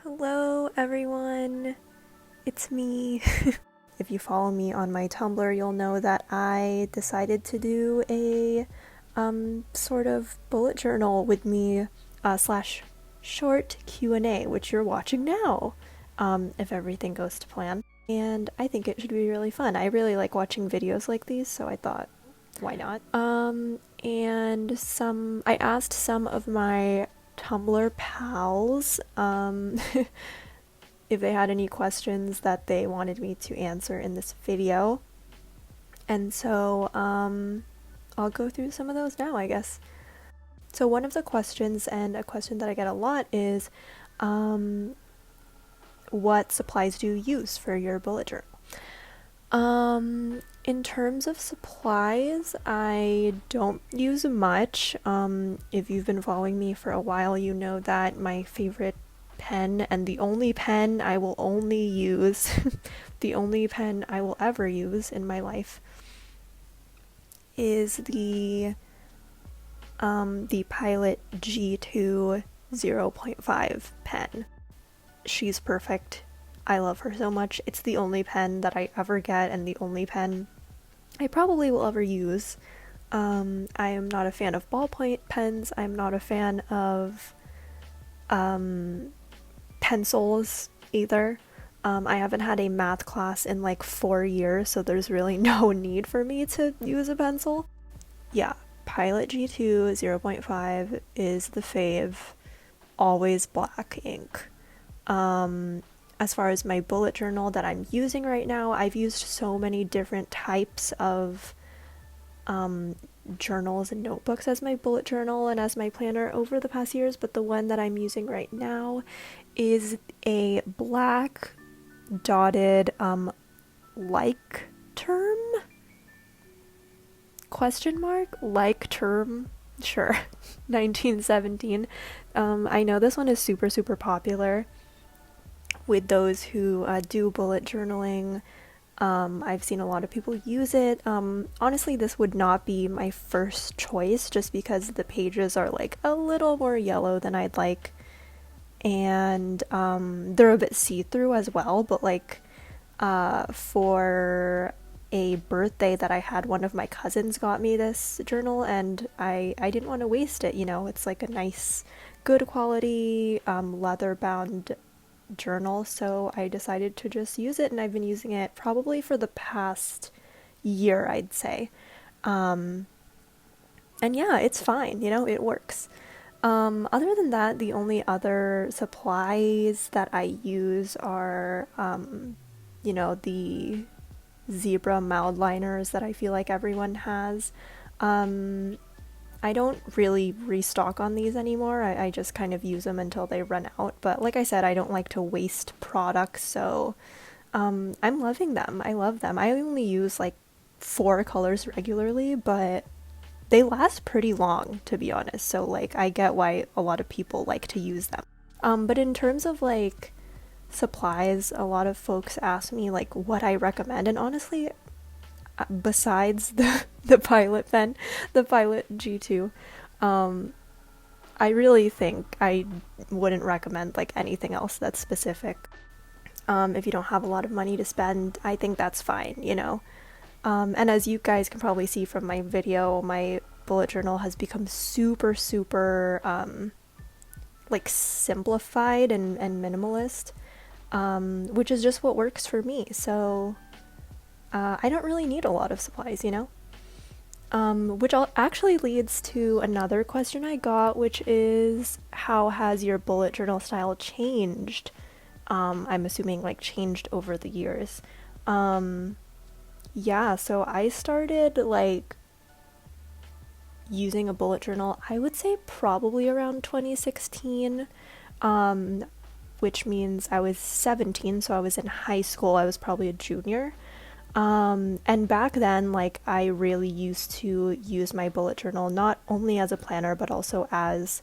Hello everyone, it's me. If you follow me on my Tumblr, you'll know that I decided to do a sort of bullet journal with me slash short Q&A, which you're watching now, if everything goes to plan. And I think it should be really fun. I really like watching videos like these, so I thought, why not? And I asked some of my Tumblr pals, if they had any questions that they wanted me to answer in this video. And so, I'll go through some of those now, I guess. So one of the questions, and a question that I get a lot, is, what supplies do you use for your bullet journal? In terms of supplies, I don't use much. If you've been following me for a while, you know that my favorite pen and the only pen I will only use, the only pen I will ever use in my life is the Pilot G2 0.5 pen. She's perfect. I love her so much. It's the only pen that I ever get and the only pen I probably will ever use. I am not a fan of ballpoint pens. I'm not a fan of pencils either. I haven't had a math class in like 4 years, so there's really no need for me to use a pencil. Yeah, Pilot G2 0.5 is the fave. Always black ink. As far as my bullet journal that I'm using right now, I've used so many different types of journals and notebooks as my bullet journal and as my planner over the past years, but the one that I'm using right now is a black dotted like term question mark like term, sure. 1917. I know this one is super popular with those who do bullet journaling. I've seen a lot of people use it. Honestly, this would not be my first choice just because the pages are like a little more yellow than I'd like, and they're a bit see-through as well, but like for a birthday that I had, one of my cousins got me this journal, and I didn't want to waste it, you know. It's like a nice, good quality leather-bound journal, so I decided to just use it, and I've been using it probably for the past year, I'd say. And yeah, it's fine, you know, it works. Other than that, the only other supplies that I use are, the zebra mound liners that I feel like everyone has. I don't really restock on these anymore. I just kind of use them until they run out. But like I said, I don't like to waste products, so I'm loving them. I love them. I only use like 4 colors regularly, but they last pretty long, to be honest. So like I get why a lot of people like to use them. But in terms of like supplies, a lot of folks ask me like what I recommend, and honestly, besides the Pilot pen, the Pilot G2, I really think I wouldn't recommend like anything else that's specific. If you don't have a lot of money to spend, I think that's fine, you know. And as you guys can probably see from my video, my bullet journal has become super like simplified and minimalist, which is just what works for me. So I don't really need a lot of supplies, you know? Which actually leads to another question I got, which is, how has your bullet journal style changed? I'm assuming like changed over the years. Yeah, so I started like using a bullet journal, I would say probably around 2016, which means I was 17, so I was in high school. I was probably a junior. And back then, like, I really used to use my bullet journal not only as a planner, but also as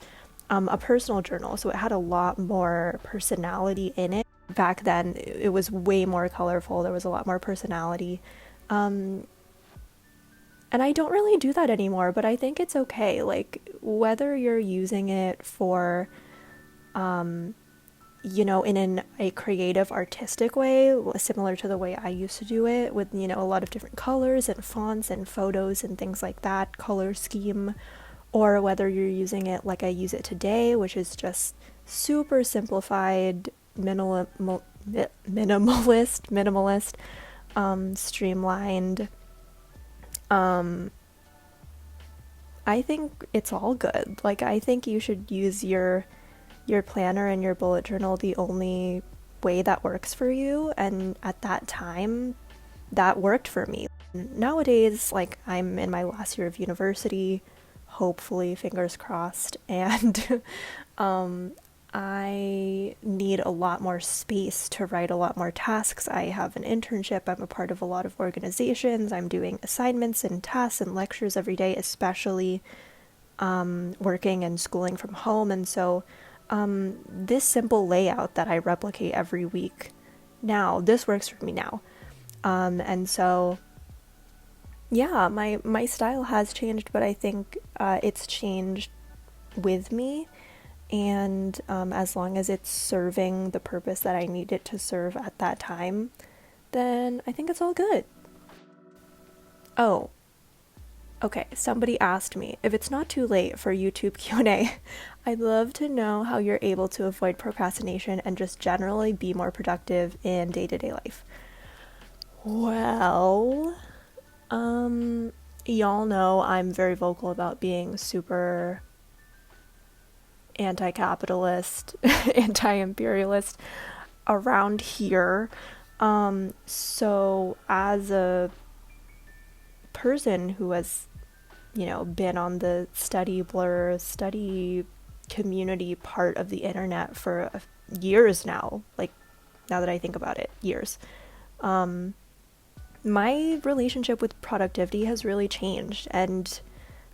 a personal journal. So it had a lot more personality in it. Back then, it was way more colorful. There was a lot more personality. And I don't really do that anymore, but I think it's okay. Like, whether you're using it for in a creative, artistic way, similar to the way I used to do it, with, a lot of different colors and fonts and photos and things like that, color scheme, or whether you're using it like I use it today, which is just super simplified, minimalist, streamlined. Um, I think it's all good. Like, I think you should use your planner and your bullet journal the only way that works for you, and at that time that worked for me. Nowadays, like, I'm in my last year of university, hopefully, fingers crossed, and um I need a lot more space to write a lot more tasks. I have an internship, I'm a part of a lot of organizations, I'm doing assignments and tasks and lectures every day, especially working and schooling from home. And so this simple layout that I replicate every week now, this works for me now. And so, yeah, my style has changed, but I think it's changed with me. And as long as it's serving the purpose that I need it to serve at that time, then I think it's all good. Oh, okay, somebody asked me if it's not too late for YouTube Q&A. I'd love to know how you're able to avoid procrastination and just generally be more productive in day-to-day life. Well, y'all know I'm very vocal about being super anti-capitalist, anti-imperialist around here. So as a person who has, been on the study blur, study community part of the internet for years now, like, now that I think about it, years. My relationship with productivity has really changed, and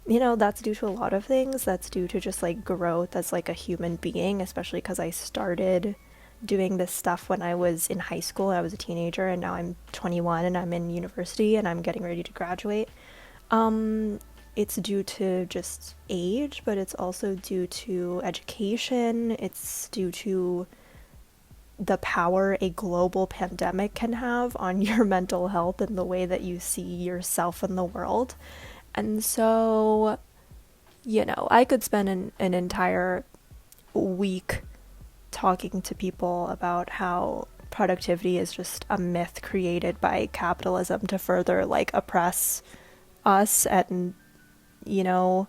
that's due to a lot of things. That's due to just like growth as like a human being, especially because I started doing this stuff when I was in high school. I was a teenager, and now I'm 21 and I'm in university and I'm getting ready to graduate. It's due to just age, but it's also due to education. It's due to the power a global pandemic can have on your mental health and the way that you see yourself in the world. And so, I could spend an entire week talking to people about how productivity is just a myth created by capitalism to further like oppress us. And, you know,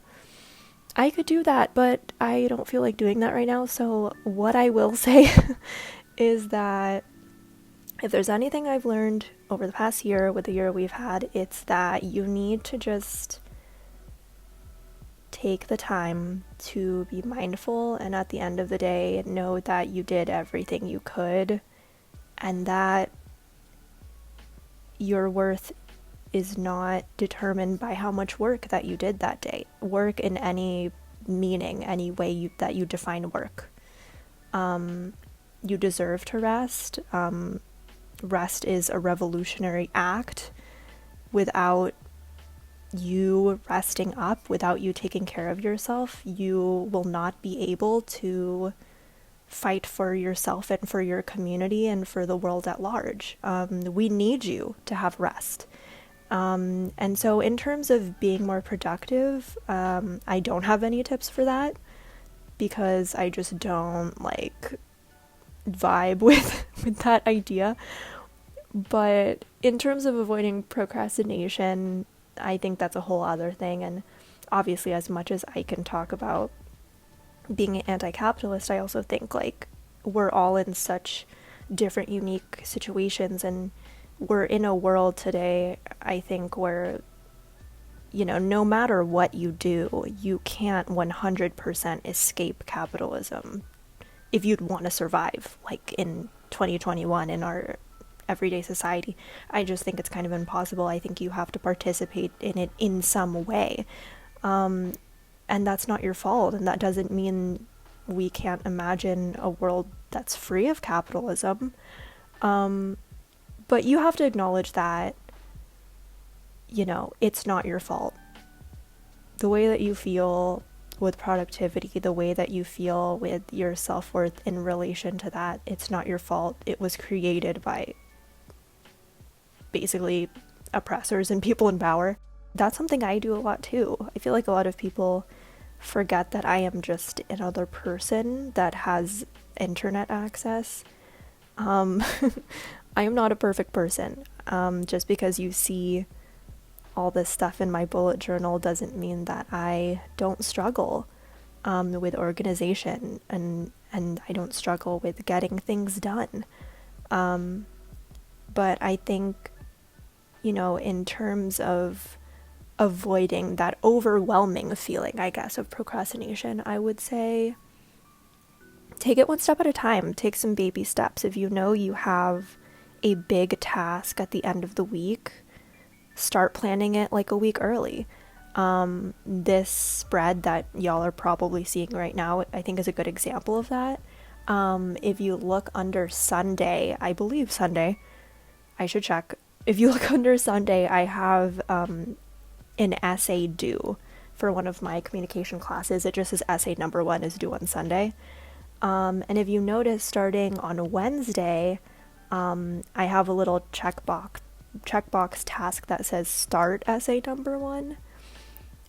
I could do that, but I don't feel like doing that right now. So what I will say is that if there's anything I've learned over the past year with the year we've had, it's that you need to just take the time to be mindful, and at the end of the day, know that you did everything you could, and that your worth is not determined by how much work that you did that day. Work in any meaning, any way that you define work. You deserve to rest. Rest is a revolutionary act. Without you resting up, without you taking care of yourself, you will not be able to fight for yourself and for your community and for the world at large. We need you to have rest. And so in terms of being more productive, I don't have any tips for that because I just don't like vibe with that idea. But in terms of avoiding procrastination, I think that's a whole other thing. And obviously, as much as I can talk about being anti-capitalist, I also think like we're all in such different, unique situations, and we're in a world today, I think, where, no matter what you do, you can't 100% escape capitalism if you'd want to survive, like in 2021 in our everyday society. I just think it's kind of impossible. I think you have to participate in it in some way. And that's not your fault. And that doesn't mean we can't imagine a world that's free of capitalism. But you have to acknowledge that, it's not your fault. The way that you feel with productivity, the way that you feel with your self-worth in relation to that, it's not your fault. It was created by basically oppressors and people in power. That's something I do a lot too. I feel like a lot of people forget that I am just another person that has internet access. Um, I am not a perfect person. Just because you see all this stuff in my bullet journal doesn't mean that I don't struggle with organization, and I don't struggle with getting things done. But I think, in terms of avoiding that overwhelming feeling, I guess, of procrastination, I would say take it one step at a time. Take some baby steps. If you know you have a big task at the end of the week, start planning it like a week early. This spread that y'all are probably seeing right now, I think is a good example of that. If you look under Sunday, I believe Sunday, I should check. If you look under Sunday, I have an essay due for one of my communication classes. It just says essay number 1 is due on Sunday. And if you notice, starting on Wednesday, I have a little checkbox task that says start essay number 1.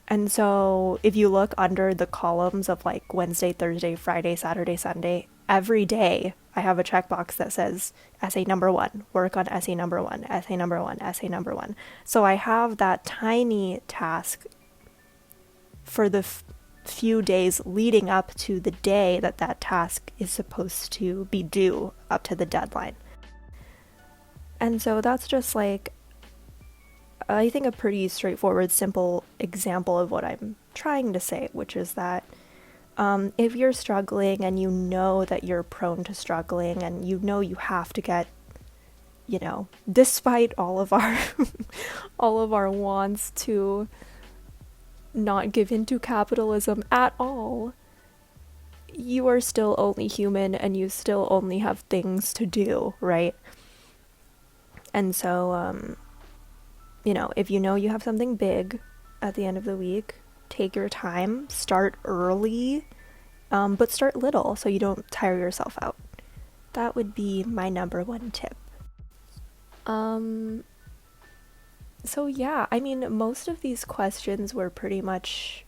And so if you look under the columns of like Wednesday, Thursday, Friday, Saturday, Sunday, every day I have a checkbox that says essay number 1, work on essay number 1, essay number 1, essay number 1. So I have that tiny task for the few days leading up to the day that that task is supposed to be due, up to the deadline. And so that's just like, I think, a pretty straightforward, simple example of what I'm trying to say, which is that if you're struggling and you know that you're prone to struggling and you know you have to get, despite all of our all of our wants to not give into capitalism at all, you are still only human and you still only have things to do, right? And so, if you know you have something big at the end of the week, take your time, start early, but start little so you don't tire yourself out. That would be my number 1 tip. So yeah, I mean, most of these questions were pretty much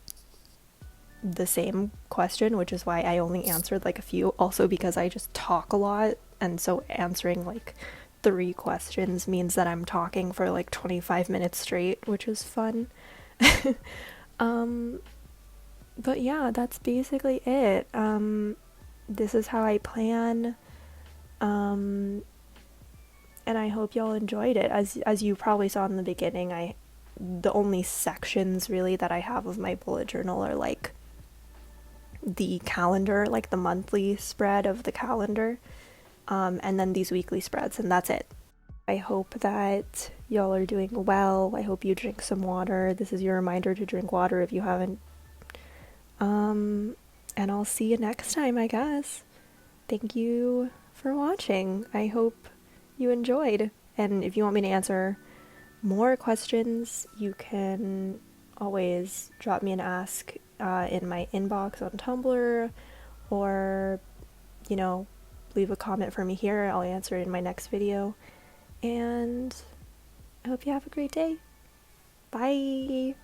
the same question, which is why I only answered like a few. Also because I just talk a lot, and so answering like 3 questions means that I'm talking for like 25 minutes straight, which is fun. But yeah, that's basically it. This is how I plan. And I hope y'all enjoyed it. As you probably saw in the beginning, the only sections really that I have of my bullet journal are like the calendar, like the monthly spread of the calendar, and then these weekly spreads, and that's it. I hope that y'all are doing well. I hope you drink some water. This is your reminder to drink water if you haven't. And I'll see you next time, I guess. Thank you for watching. I hope you enjoyed. And if you want me to answer more questions, you can always drop me an ask in my inbox on Tumblr, or, leave a comment for me here. I'll answer it in my next video. And I hope you have a great day. Bye!